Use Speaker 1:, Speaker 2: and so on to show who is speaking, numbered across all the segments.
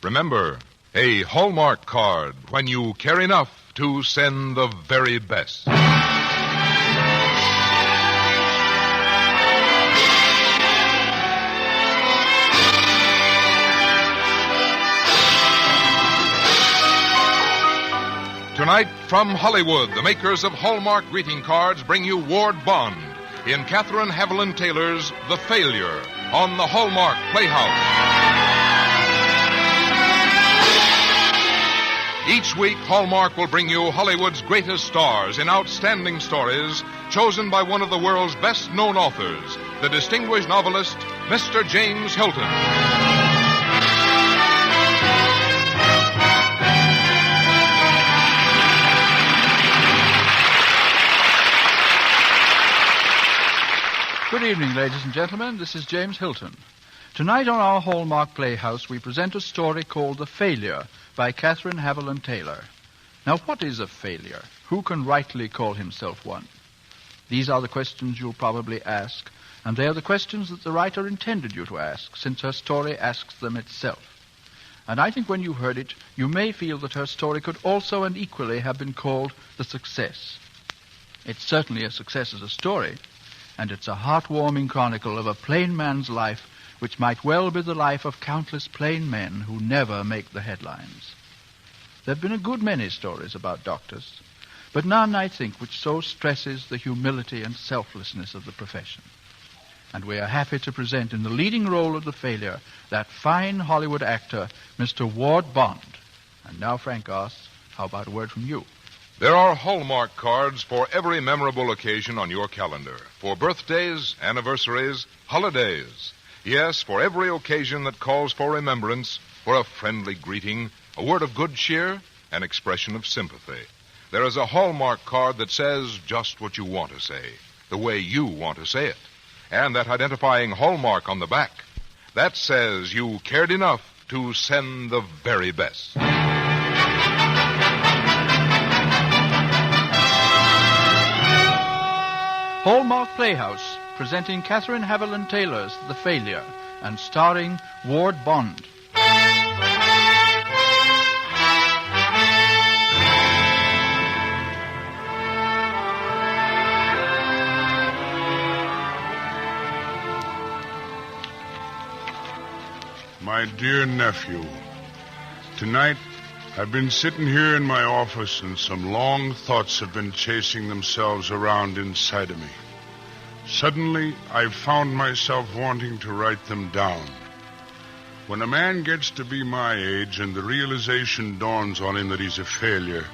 Speaker 1: Remember, a Hallmark card when you care enough to send the very best. Tonight, from Hollywood, the makers of Hallmark greeting cards bring you Ward Bond in Katharine Haviland Taylor's The Failure on the Hallmark Playhouse. Each week, Hallmark will bring you Hollywood's greatest stars in outstanding stories chosen by one of the world's best-known authors, the distinguished novelist, Mr. James Hilton.
Speaker 2: Good evening, ladies and gentlemen. This is James Hilton. Tonight on our Hallmark Playhouse, we present a story called The Failure by Katharine Haviland Taylor. Now, what is a failure? Who can rightly call himself one? These are the questions you'll probably ask, and they are the questions that the writer intended you to ask, since her story asks them itself. And I think when you heard it, you may feel that her story could also and equally have been called The Success. It's certainly a success as a story, and it's a heartwarming chronicle of a plain man's life which might well be the life of countless plain men who never make the headlines. There have been a good many stories about doctors, but none, I think, which so stresses the humility and selflessness of the profession. And we are happy to present in the leading role of the failure that fine Hollywood actor, Mr. Ward Bond. And now, Frank Goss, how about a word from you?
Speaker 1: There are Hallmark cards for every memorable occasion on your calendar. For birthdays, anniversaries, holidays. Yes, for every occasion that calls for remembrance, for a friendly greeting, a word of good cheer, an expression of sympathy. There is a Hallmark card that says just what you want to say, the way you want to say it. And that identifying Hallmark on the back, that says you cared enough to send the very best.
Speaker 2: Hallmark Playhouse, presenting Katharine Haviland Taylor's The Failure, and starring Ward Bond.
Speaker 3: My dear nephew, tonight I've been sitting here in my office and some long thoughts have been chasing themselves around inside of me. Suddenly, I've found myself wanting to write them down. When a man gets to be my age and the realization dawns on him that he's a failure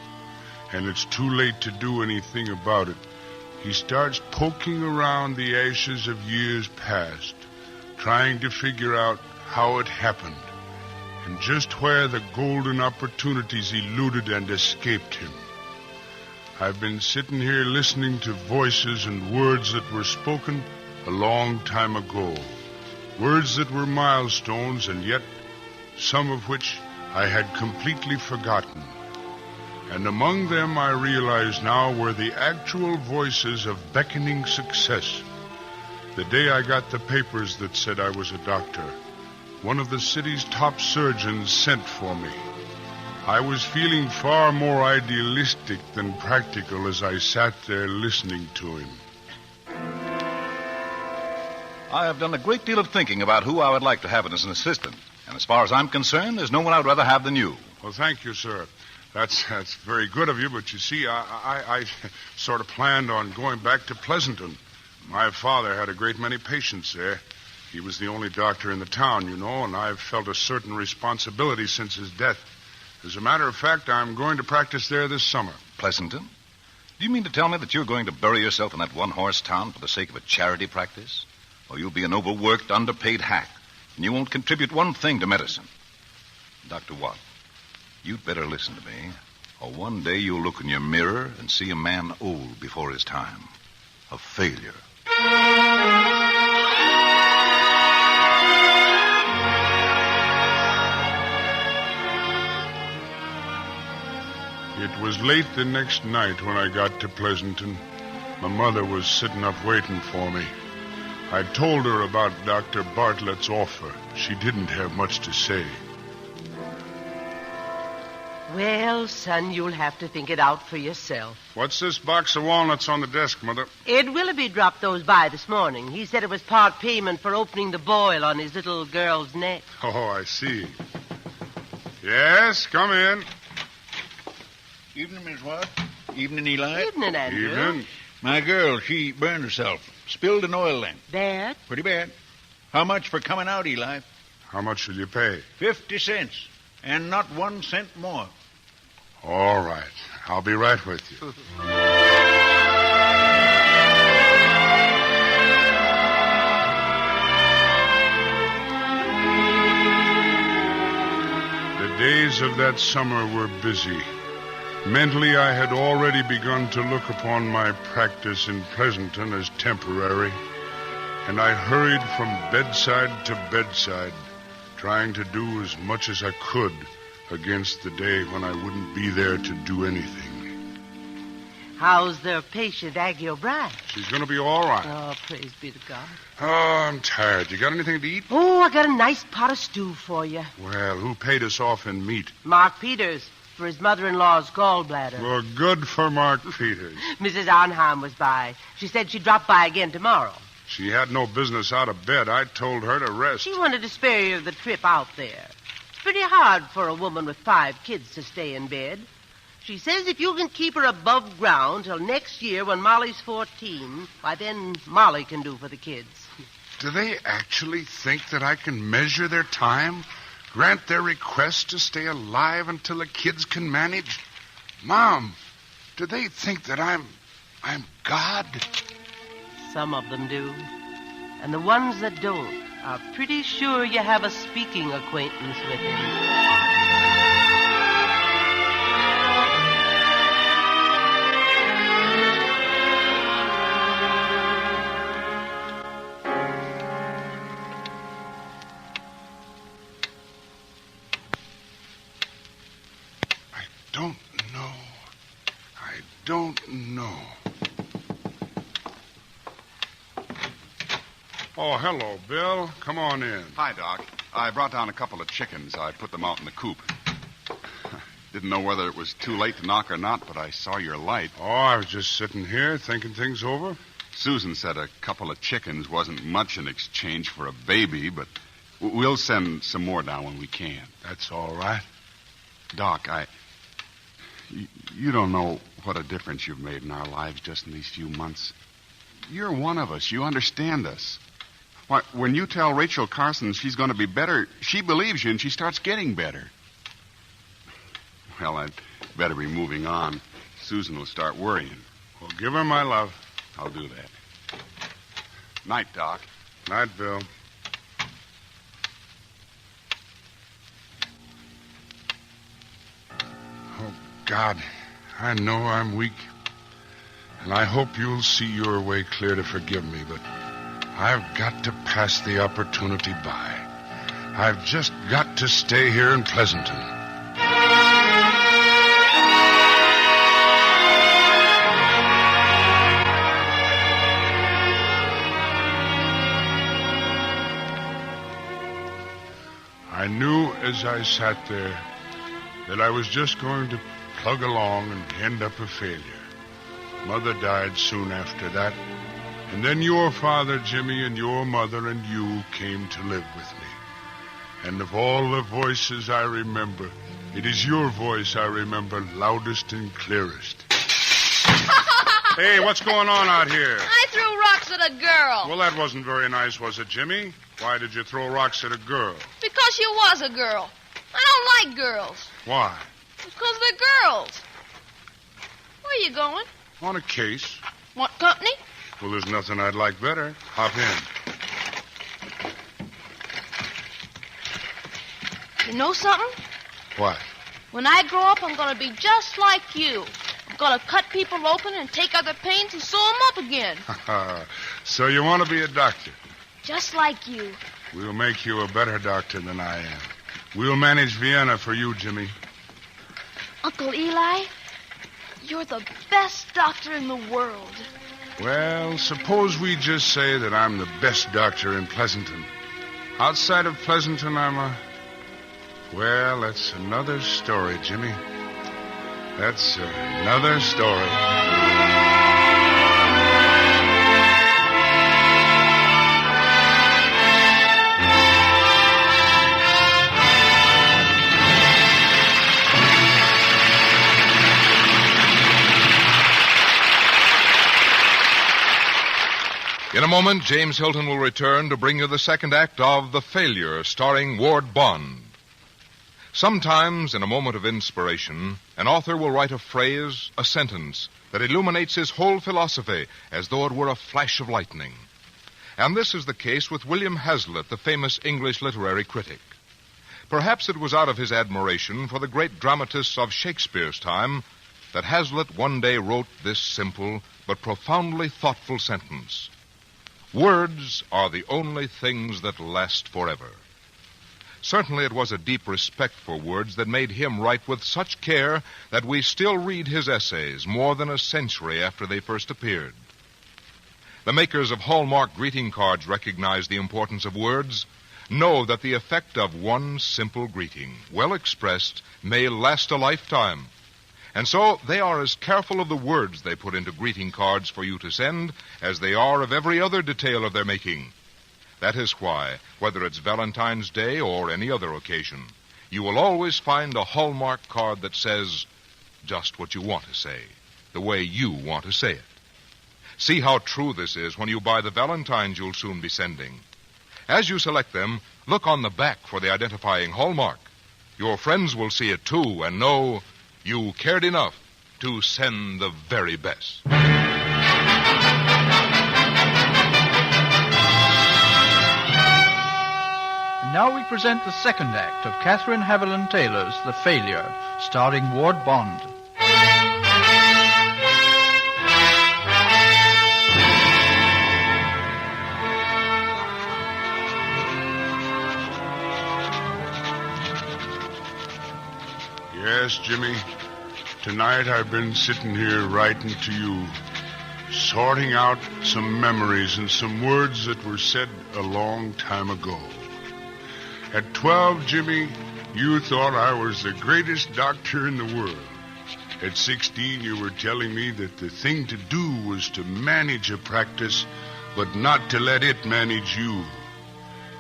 Speaker 3: and it's too late to do anything about it, he starts poking around the ashes of years past, trying to figure out how it happened and just where the golden opportunities eluded and escaped him. I've been sitting here listening to voices and words that were spoken a long time ago. Words that were milestones, and yet some of which I had completely forgotten. And among them I realize now were the actual voices of beckoning success. The day I got the papers that said I was a doctor, one of the city's top surgeons sent for me. I was feeling far more idealistic than practical as I sat there listening to him.
Speaker 4: I have done a great deal of thinking about who I would like to have as an assistant. And as far as I'm concerned, there's no one I'd rather have than you.
Speaker 3: Well, thank you, sir. That's very good of you, but you see, I sort of planned on going back to Pleasanton. My father had a great many patients there. He was the only doctor in the town, you know, and I've felt a certain responsibility since his death. As a matter of fact, I'm going to practice there this summer.
Speaker 4: Pleasanton? Do you mean to tell me that you're going to bury yourself in that one-horse town for the sake of a charity practice? Or you'll be an overworked, underpaid hack, and you won't contribute one thing to medicine? Dr. Watt, you'd better listen to me, or one day you'll look in your mirror and see a man old before his time. A failure.
Speaker 3: It was late the next night when I got to Pleasanton. My mother was sitting up waiting for me. I told her about Dr. Bartlett's offer. She didn't have much to say.
Speaker 5: Well, son, you'll have to think it out for yourself.
Speaker 3: What's this box of walnuts on the desk, Mother?
Speaker 5: Ed Willoughby dropped those by this morning. He said it was part payment for opening the boil on his little girl's neck.
Speaker 3: Oh, I see. Yes, come in.
Speaker 6: Evening, Miss Watt. Evening, Eli.
Speaker 5: Evening, Andrew.
Speaker 3: Evening.
Speaker 6: My girl, she burned herself. Spilled an oil lamp.
Speaker 5: Bad?
Speaker 6: Pretty bad. How much for coming out, Eli?
Speaker 3: How much will you pay?
Speaker 6: 50 cents. And not 1 cent more.
Speaker 3: All right. I'll be right with you. The days of that summer were busy. Mentally, I had already begun to look upon my practice in Pleasanton as temporary, and I hurried from bedside to bedside, trying to do as much as I could against the day when I wouldn't be there to do anything.
Speaker 5: How's the patient, Aggie O'Brien?
Speaker 3: She's going to be all right.
Speaker 5: Oh, praise be to God.
Speaker 3: Oh, I'm tired. You got anything to eat?
Speaker 5: Oh, I got a nice pot of stew for you.
Speaker 3: Well, who paid us off in meat?
Speaker 5: Mark Peters, for his mother-in-law's gallbladder.
Speaker 3: Well, good for Mark Peters.
Speaker 5: Mrs. Arnheim was by. She said she'd drop by again tomorrow.
Speaker 3: She had no business out of bed. I told her to rest.
Speaker 5: She wanted to spare you the trip out there. It's pretty hard for a woman with 5 kids to stay in bed. She says if you can keep her above ground till next year when Molly's 14, why then Molly can do for the kids.
Speaker 3: Do they actually think that I can measure their time? Grant their request to stay alive until the kids can manage? Mom, do they think that I'm God?
Speaker 5: Some of them do. And the ones that don't are pretty sure you have a speaking acquaintance with him.
Speaker 3: I don't know. Oh, hello, Bill. Come on in.
Speaker 7: Hi, Doc. I brought down a couple of chickens. I put them out in the coop. Didn't know whether it was too late to knock or not, but I saw your light.
Speaker 3: Oh, I was just sitting here thinking things over.
Speaker 7: Susan said a couple of chickens wasn't much in exchange for a baby, but we'll send some more down when we can.
Speaker 3: That's all right.
Speaker 7: Doc, you don't know what a difference you've made in our lives just in these few months. You're one of us. You understand us. Why, when you tell Rachel Carson she's going to be better, she believes you and she starts getting better. Well, I'd better be moving on. Susan will start worrying.
Speaker 3: Well, give her my love.
Speaker 7: I'll do that. Night, Doc.
Speaker 3: Night, Bill. Oh, God, I know I'm weak. And I hope you'll see your way clear to forgive me, but I've got to pass the opportunity by. I've just got to stay here in Pleasanton. I knew as I sat there that I was just going to plug along and end up a failure. Mother died soon after that. And then your father, Jimmy, and your mother and you came to live with me. And of all the voices I remember, it is your voice I remember loudest and clearest. Hey, what's going on out here?
Speaker 8: I threw rocks at a girl.
Speaker 3: Well, that wasn't very nice, was it, Jimmy? Why did you throw rocks at a girl?
Speaker 8: Because she was a girl. I don't like girls.
Speaker 3: Why?
Speaker 8: Because they're girls. Where are you going?
Speaker 3: On a case.
Speaker 8: Want company?
Speaker 3: Well, there's nothing I'd like better. Hop in.
Speaker 8: You know something?
Speaker 3: What?
Speaker 8: When I grow up, I'm going to be just like you. I'm going to cut people open and take out their pains and sew them up again.
Speaker 3: So you want to be a doctor?
Speaker 8: Just like you.
Speaker 3: We'll make you a better doctor than I am. We'll manage Vienna for you, Jimmy.
Speaker 8: Uncle Eli, you're the best doctor in the world.
Speaker 3: Well, suppose we just say that I'm the best doctor in Pleasanton. Outside of Pleasanton, Well, that's another story, Jimmy. That's another story.
Speaker 1: In a moment, James Hilton will return to bring you the second act of The Failure, starring Ward Bond. Sometimes, in a moment of inspiration, an author will write a phrase, a sentence, that illuminates his whole philosophy as though it were a flash of lightning. And this is the case with William Hazlitt, the famous English literary critic. Perhaps it was out of his admiration for the great dramatists of Shakespeare's time that Hazlitt one day wrote this simple but profoundly thoughtful sentence. Words are the only things that last forever. Certainly it was a deep respect for words that made him write with such care that we still read his essays more than a century after they first appeared. The makers of Hallmark greeting cards recognize the importance of words, know that the effect of one simple greeting, well expressed, may last a lifetime. And so they are as careful of the words they put into greeting cards for you to send as they are of every other detail of their making. That is why, whether it's Valentine's Day or any other occasion, you will always find a Hallmark card that says just what you want to say, the way you want to say it. See how true this is when you buy the Valentines you'll soon be sending. As you select them, look on the back for the identifying Hallmark. Your friends will see it too and know you cared enough to send the very best.
Speaker 2: Now we present the second act of Catherine Haviland Taylor's The Failure, starring Ward Bond.
Speaker 3: Yes, Jimmy. Tonight I've been sitting here writing to you, sorting out some memories and some words that were said a long time ago. At 12, Jimmy, you thought I was the greatest doctor in the world. At 16, you were telling me that the thing to do was to manage a practice, but not to let it manage you.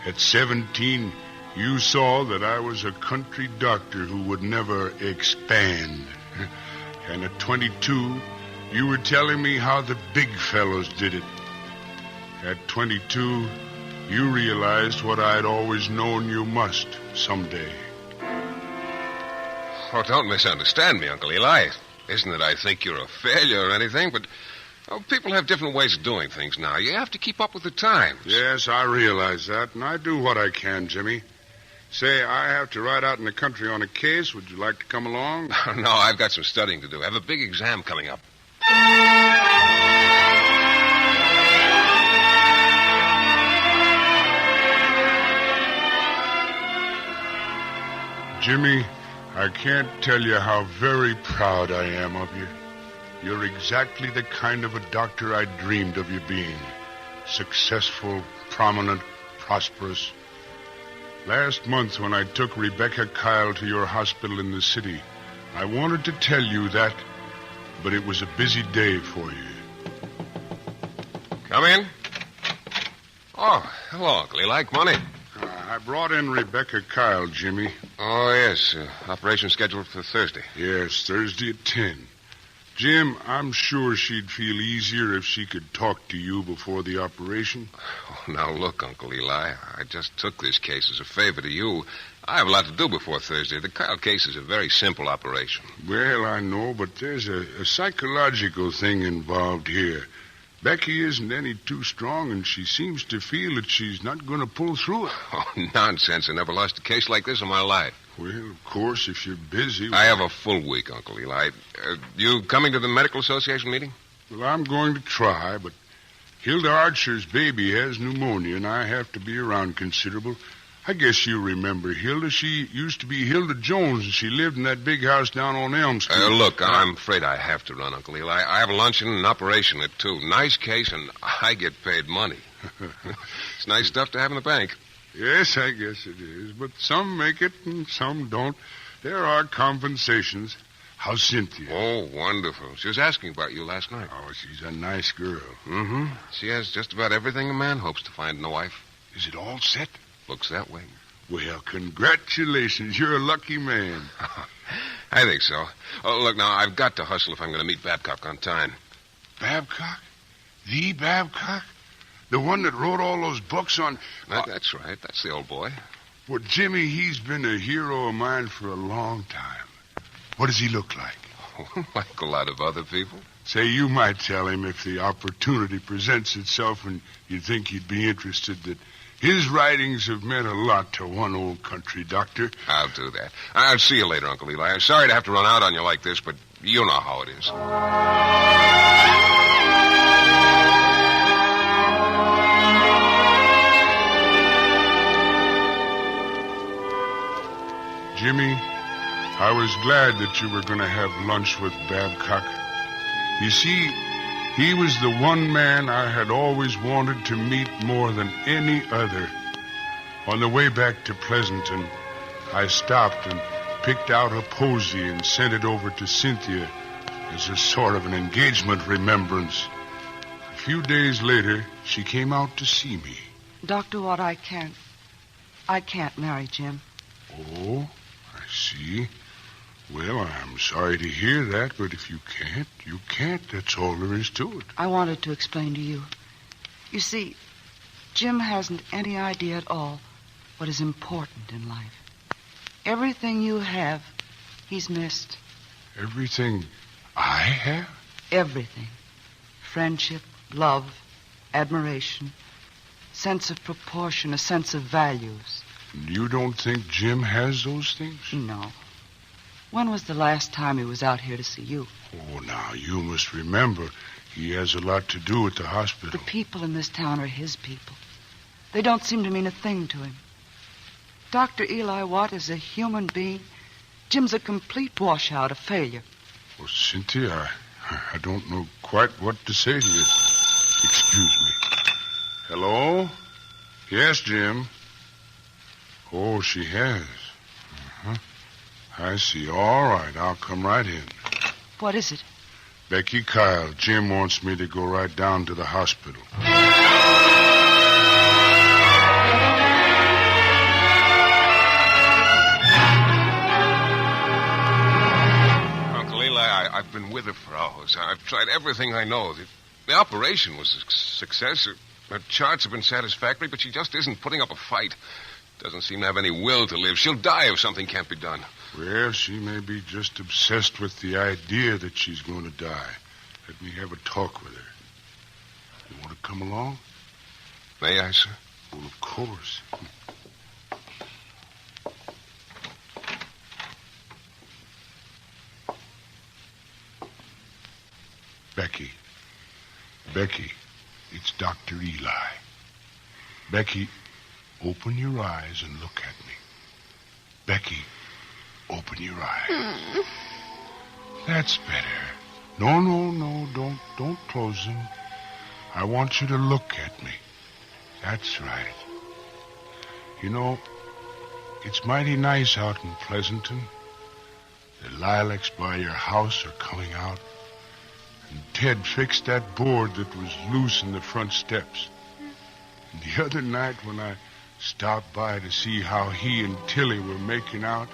Speaker 3: At 17, you saw that I was a country doctor who would never expand. And at 22, you were telling me how the big fellows did it. At 22, you realized what I'd always known you must someday.
Speaker 9: Oh, don't misunderstand me, Uncle Eli. Isn't that I think you're a failure or anything, but people have different ways of doing things now. You have to keep up with the times.
Speaker 3: Yes, I realize that, and I do what I can, Jimmy. Say, I have to ride out in the country on a case. Would you like to come along?
Speaker 9: No, I've got some studying to do. I have a big exam coming up.
Speaker 3: Jimmy, I can't tell you how very proud I am of you. You're exactly the kind of a doctor I dreamed of you being. Successful, prominent, prosperous. Last month when I took Rebecca Kyle to your hospital in the city, I wanted to tell you that, but it was a busy day for you.
Speaker 9: Come in. Oh, hello, Uncle Eli. Come on in.
Speaker 3: I brought in Rebecca Kyle, Jimmy.
Speaker 9: Oh, yes. Operation scheduled for Thursday.
Speaker 3: Yes, Thursday at 10. Jim, I'm sure she'd feel easier if she could talk to you before the operation.
Speaker 9: Oh, now, look, Uncle Eli, I just took this case as a favor to you. I have a lot to do before Thursday. The Kyle case is a very simple operation.
Speaker 3: Well, I know, but there's a psychological thing involved here. Becky isn't any too strong, and she seems to feel that she's not going to pull through it.
Speaker 9: Oh, nonsense. I never lost a case like this in my life.
Speaker 3: Well, of course, if you're busy...
Speaker 9: I have a full week, Uncle Eli. You coming to the Medical Association meeting?
Speaker 3: Well, I'm going to try, but Hilda Archer's baby has pneumonia, and I have to be around considerable. I guess you remember Hilda. She used to be Hilda Jones, and she lived in that big house down on Elm Street.
Speaker 9: Look, I'm afraid I have to run, Uncle Eli. I have a luncheon and an operation at 2. Nice case, and I get paid money. It's nice stuff to have in the bank.
Speaker 3: Yes, I guess it is. But some make it and some don't. There are compensations. How's Cynthia?
Speaker 9: Oh, wonderful. She was asking about you last night.
Speaker 3: Oh, she's a nice girl.
Speaker 9: Mm-hmm. She has just about everything a man hopes to find in a wife.
Speaker 3: Is it all set?
Speaker 9: Looks that way.
Speaker 3: Well, congratulations. You're a lucky man.
Speaker 9: I think so. Oh, look, now, I've got to hustle if I'm going to meet Babcock on time.
Speaker 3: Babcock? The Babcock? The one that wrote all those books on...
Speaker 9: That's right. That's the old boy.
Speaker 3: Well, Jimmy, he's been a hero of mine for a long time. What does he look like?
Speaker 9: Like a lot of other people.
Speaker 3: Say, you might tell him if the opportunity presents itself and you think he'd be interested that his writings have meant a lot to one old country doctor.
Speaker 9: I'll do that. I'll see you later, Uncle Eli. I'm sorry to have to run out on you like this, but you know how it is.
Speaker 3: Jimmy, I was glad that you were going to have lunch with Babcock. You see, he was the one man I had always wanted to meet more than any other. On the way back to Pleasanton, I stopped and picked out a posy and sent it over to Cynthia as a sort of an engagement remembrance. A few days later, she came out to see me.
Speaker 10: Dr. Watt, I can't marry Jim.
Speaker 3: Oh, I see. Well, I'm sorry to hear that, but if you can't, you can't. That's all there is to it.
Speaker 10: I wanted to explain to you. You see, Jim hasn't any idea at all what is important in life. Everything you have, he's missed.
Speaker 3: Everything I have?
Speaker 10: Everything. Friendship, love, admiration, sense of proportion, a sense of values.
Speaker 3: You don't think Jim has those things?
Speaker 10: No. When was the last time he was out here to see you?
Speaker 3: Oh, now, you must remember, he has a lot to do at the hospital.
Speaker 10: The people in this town are his people. They don't seem to mean a thing to him. Dr. Eli Watt is a human being. Jim's a complete washout, a failure.
Speaker 3: Well, Cynthia, I don't know quite what to say to you. Excuse me. Hello? Yes, Jim. Oh, she has. Uh-huh. I see. All right, I'll come right in.
Speaker 10: What is it?
Speaker 3: Becky Kyle, Jim wants me to go right down to the hospital.
Speaker 9: Uncle Eli, I've been with her for hours. I've tried everything I know. The operation was a success. Her charts have been satisfactory, but she just isn't putting up a fight. Doesn't seem to have any will to live. She'll die if something can't be done.
Speaker 3: Well, she may be just obsessed with the idea that she's going to die. Let me have a talk with her. You want to come along?
Speaker 9: May I, sir?
Speaker 3: Well, of course. Becky. Becky, it's Dr. Eli. Becky, open your eyes and look at me. Becky, open your eyes. That's better. No, don't close them. I want you to look at me. That's right. You know, it's mighty nice out in Pleasanton. The lilacs by your house are coming out. And Ted fixed that board that was loose in the front steps. And the other night when I stopped by to see how he and Tilly were making out,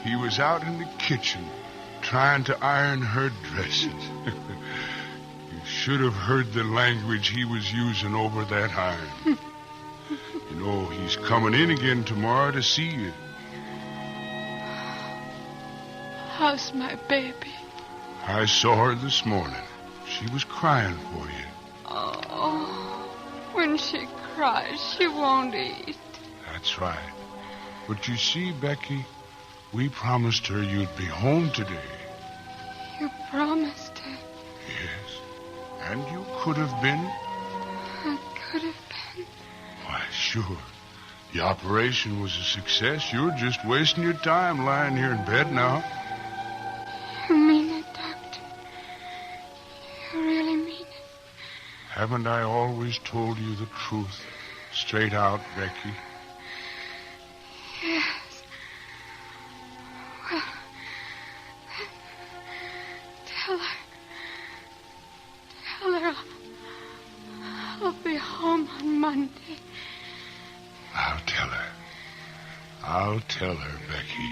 Speaker 3: he was out in the kitchen trying to iron her dresses. You should have heard the language he was using over that iron. You know, he's coming in again tomorrow to see you.
Speaker 8: How's my baby?
Speaker 3: I saw her this morning. She was crying for you.
Speaker 8: Oh, when she cries, she won't eat.
Speaker 3: That's right. But you see, Becky, we promised her you'd be home today.
Speaker 8: You promised her?
Speaker 3: Yes. And you could have been.
Speaker 8: I could have been.
Speaker 3: Why, sure. The operation was a success. You're just wasting your time lying here in bed now.
Speaker 8: You mean it, Doctor? You really mean it?
Speaker 3: Haven't I always told you the truth? Straight out, Becky.
Speaker 8: Yes. Well,
Speaker 3: tell her, Becky.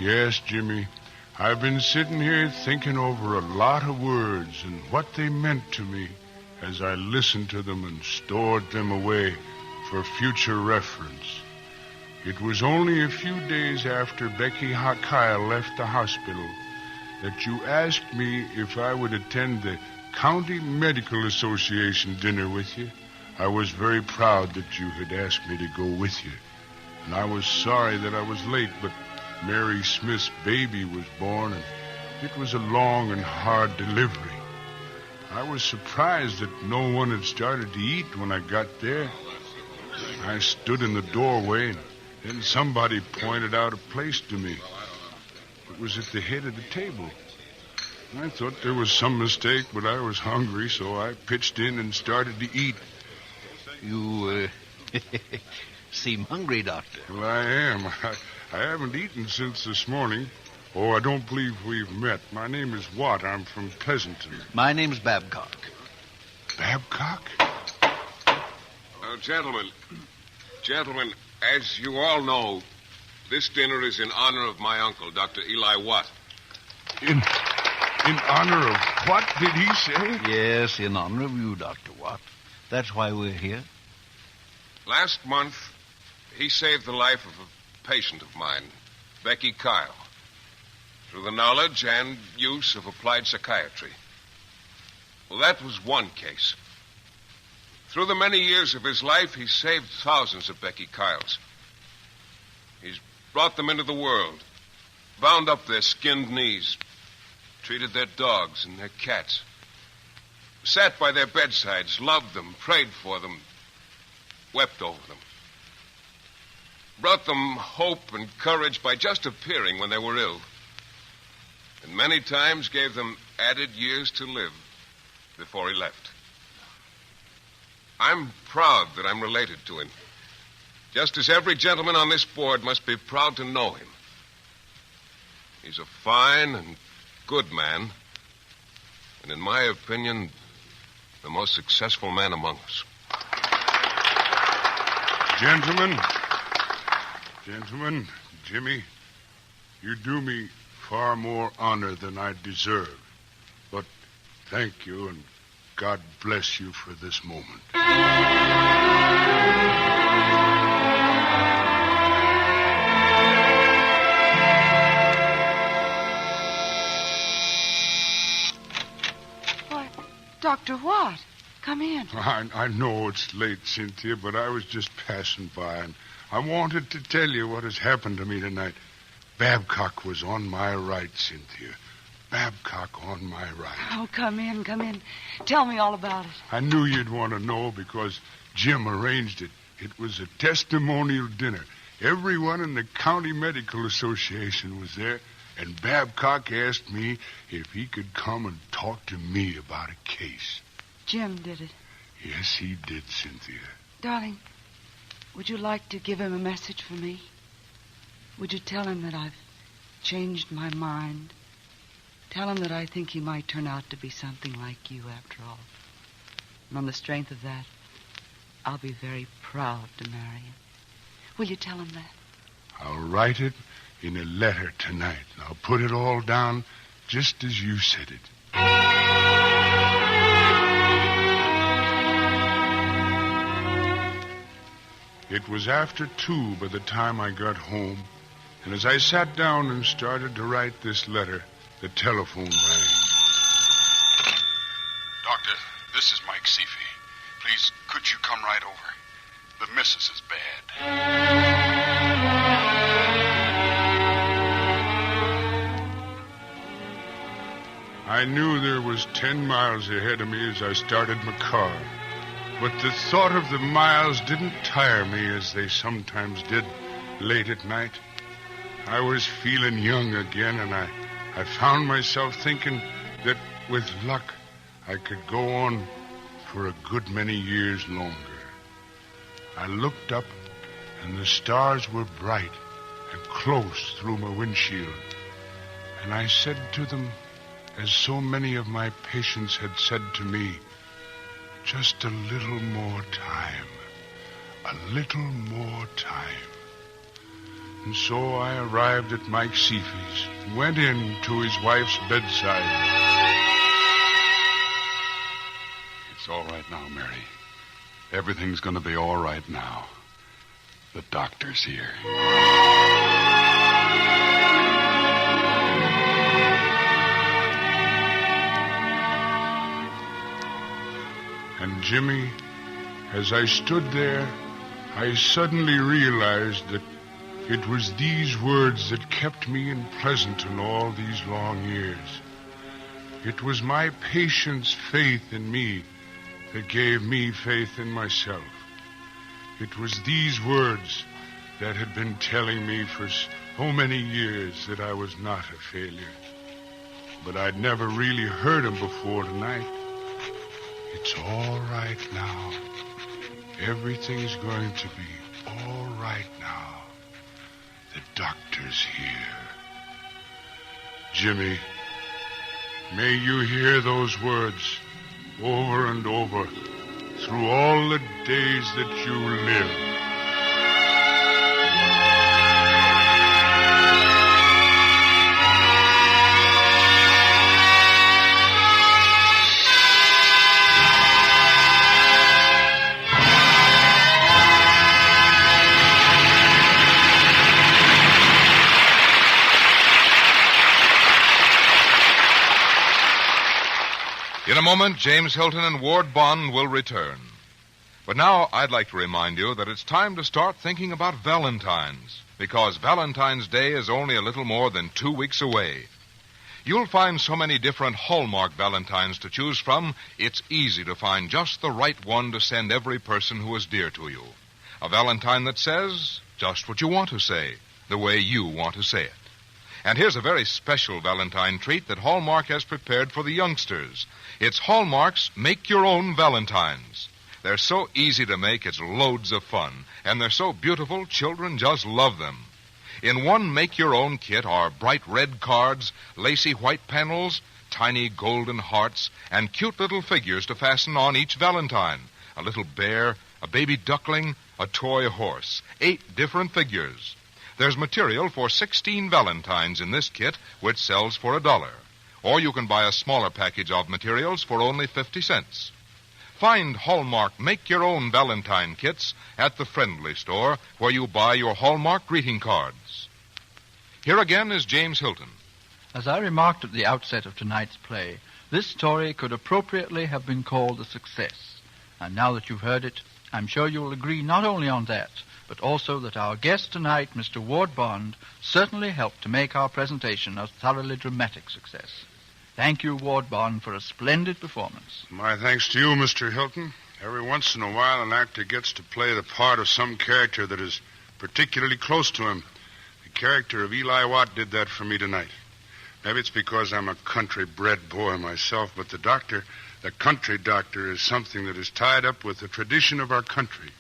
Speaker 3: Yes, Jimmy, I've been sitting here thinking over a lot of words and what they meant to me as I listened to them and stored them away for future reference. It was only a few days after Becky Kyle left the hospital that you asked me if I would attend the County Medical Association dinner with you. I was very proud that you had asked me to go with you. And I was sorry that I was late, but Mary Smith's baby was born, and it was a long and hard delivery. I was surprised that no one had started to eat when I got there. I stood in the doorway, and then somebody pointed out a place to me. It was at the head of the table. I thought there was some mistake, but I was hungry, so I pitched in and started to eat.
Speaker 6: You, seem hungry, Doctor.
Speaker 3: Well, I am. I haven't eaten since this morning. Oh, I don't believe we've met. My name is Watt. I'm from Pleasanton.
Speaker 6: My name's Babcock.
Speaker 3: Babcock?
Speaker 9: Gentlemen, as you all know, this dinner is in honor of my uncle, Dr. Eli Watt.
Speaker 3: In honor of what did he say?
Speaker 6: Yes, in honor of you, Dr. Watt. That's why we're here.
Speaker 9: Last month, he saved the life of a patient of mine, Becky Kyle, through the knowledge and use of applied psychiatry. Well, that was one case. Through the many years of his life, he saved thousands of Becky Kyles. He's brought them into the world, bound up their skinned knees, treated their dogs and their cats, sat by their bedsides, loved them, prayed for them, wept over them, brought them hope and courage by just appearing when they were ill, and many times gave them added years to live before he left. I'm proud that I'm related to him, just as every gentleman on this board must be proud to know him. He's a fine and good man, and in my opinion, the most successful man among us.
Speaker 3: Gentlemen, Jimmy, you do me far more honor than I deserve. But thank you, and God bless you for this moment.
Speaker 10: Why, Dr. Watt, come in.
Speaker 3: I know it's late, Cynthia, but I was just passing by, and I wanted to tell you what has happened to me tonight. Babcock was on my right, Cynthia. Babcock on my right.
Speaker 10: Oh, come in. Tell me all about it.
Speaker 3: I knew you'd want to know because Jim arranged it. It was a testimonial dinner. Everyone in the County Medical Association was there, and Babcock asked me if he could come and talk to me about a case.
Speaker 10: Jim did it.
Speaker 3: Yes, he did, Cynthia.
Speaker 10: Darling, would you like to give him a message for me? Would you tell him that I've changed my mind? Tell him that I think he might turn out to be something like you after all. And on the strength of that, I'll be very proud to marry him. Will you tell him that?
Speaker 3: I'll write it in a letter tonight. I'll put it all down just as you said it. It was after 2 by the time I got home, and as I sat down and started to write this letter, the telephone rang.
Speaker 7: Doctor, this is Mike Seafy. Please, could you come right over? The missus is bad.
Speaker 3: I knew there was 10 miles ahead of me as I started my car. But the thought of the miles didn't tire me as they sometimes did late at night. I was feeling young again, and I found myself thinking that with luck, I could go on for a good many years longer. I looked up, and the stars were bright and close through my windshield. And I said to them, as so many of my patients had said to me, just a little more time. A little more time. And so I arrived at Mike Seafy's and went in to his wife's bedside.
Speaker 7: It's all right now, Mary. Everything's going to be all right now. The doctor's here.
Speaker 3: And Jimmy, as I stood there, I suddenly realized that it was these words that kept me in Pleasanton all these long years. It was my patient's faith in me that gave me faith in myself. It was these words that had been telling me for so many years that I was not a failure. But I'd never really heard them before tonight. It's all right now. Everything's going to be all right now. The doctor's here. Jimmy, may you hear those words over and over through all the days that you live.
Speaker 1: In a moment, James Hilton and Ward Bond will return. But now I'd like to remind you that it's time to start thinking about Valentine's, because Valentine's Day is only a little more than 2 weeks away. You'll find so many different Hallmark Valentines to choose from, it's easy to find just the right one to send every person who is dear to you. A Valentine that says just what you want to say, the way you want to say it. And here's a very special Valentine treat that Hallmark has prepared for the youngsters. It's Hallmark's Make Your Own Valentines. They're so easy to make, it's loads of fun. And they're so beautiful, children just love them. In one Make Your Own kit are bright red cards, lacy white panels, tiny golden hearts, and cute little figures to fasten on each Valentine. A little bear, a baby duckling, a toy horse. 8 different figures. There's material for 16 Valentines in this kit, which sells for $1. Or you can buy a smaller package of materials for only 50 cents. Find Hallmark Make Your Own Valentine kits at the Friendly Store, where you buy your Hallmark greeting cards. Here again is James Hilton.
Speaker 2: As I remarked at the outset of tonight's play, this story could appropriately have been called a success. And now that you've heard it, I'm sure you'll agree not only on that, but also that our guest tonight, Mr. Ward Bond, certainly helped to make our presentation a thoroughly dramatic success. Thank you, Ward Bond, for a splendid performance.
Speaker 3: My thanks to you, Mr. Hilton. Every once in a while, an actor gets to play the part of some character that is particularly close to him. The character of Eli Watt did that for me tonight. Maybe it's because I'm a country-bred boy myself, but the country doctor, is something that is tied up with the tradition of our country,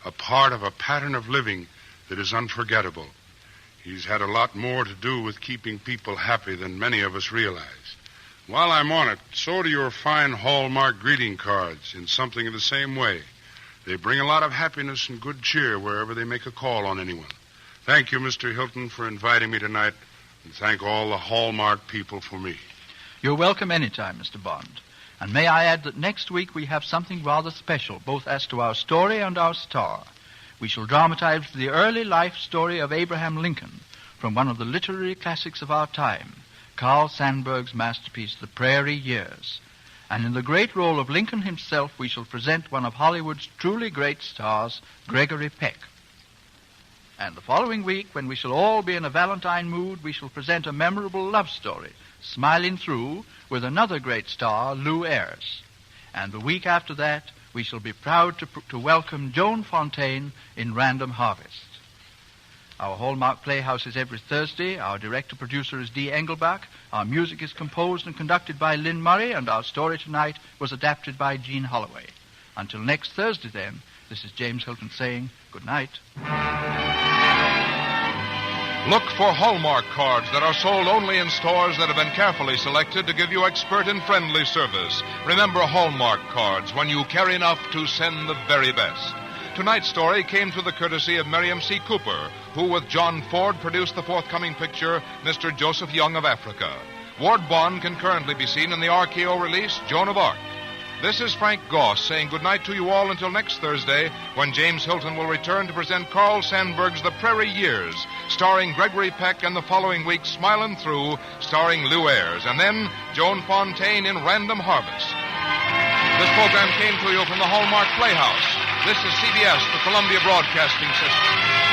Speaker 3: a part of a pattern of living that is unforgettable. He's had a lot more to do with keeping people happy than many of us realize. While I'm on it, so do your fine Hallmark greeting cards in something of the same way. They bring a lot of happiness and good cheer wherever they make a call on anyone. Thank you, Mr. Hilton, for inviting me tonight, and thank all the Hallmark people for me.
Speaker 2: You're welcome anytime, Mr. Bond. And may I add that next week we have something rather special, both as to our story and our star. We shall dramatize the early life story of Abraham Lincoln from one of the literary classics of our time, Carl Sandburg's masterpiece, The Prairie Years. And in the great role of Lincoln himself, we shall present one of Hollywood's truly great stars, Gregory Peck. And the following week, when we shall all be in a Valentine mood, we shall present a memorable love story, Smiling Through, with another great star, Lou Ayres. And the week after that, we shall be proud to welcome Joan Fontaine in Random Harvest. Our Hallmark Playhouse is every Thursday. Our director-producer is Dee Engelbach. Our music is composed and conducted by Lynn Murray, and our story tonight was adapted by Jean Holloway. Until next Thursday, then, this is James Hilton saying good night.
Speaker 1: Look for Hallmark cards that are sold only in stores that have been carefully selected to give you expert and friendly service. Remember Hallmark cards when you care enough to send the very best. Tonight's story came through the courtesy of Miriam C. Cooper, who with John Ford produced the forthcoming picture, Mr. Joseph Young of Africa. Ward Bond can currently be seen in the RKO release, Joan of Arc. This is Frank Goss saying goodnight to you all until next Thursday, when James Hilton will return to present Carl Sandburg's The Prairie Years, starring Gregory Peck, and the following week Smilin' Through, starring Lou Ayres, and then Joan Fontaine in Random Harvest. This program came to you from the Hallmark Playhouse. This is CBS, the Columbia Broadcasting System.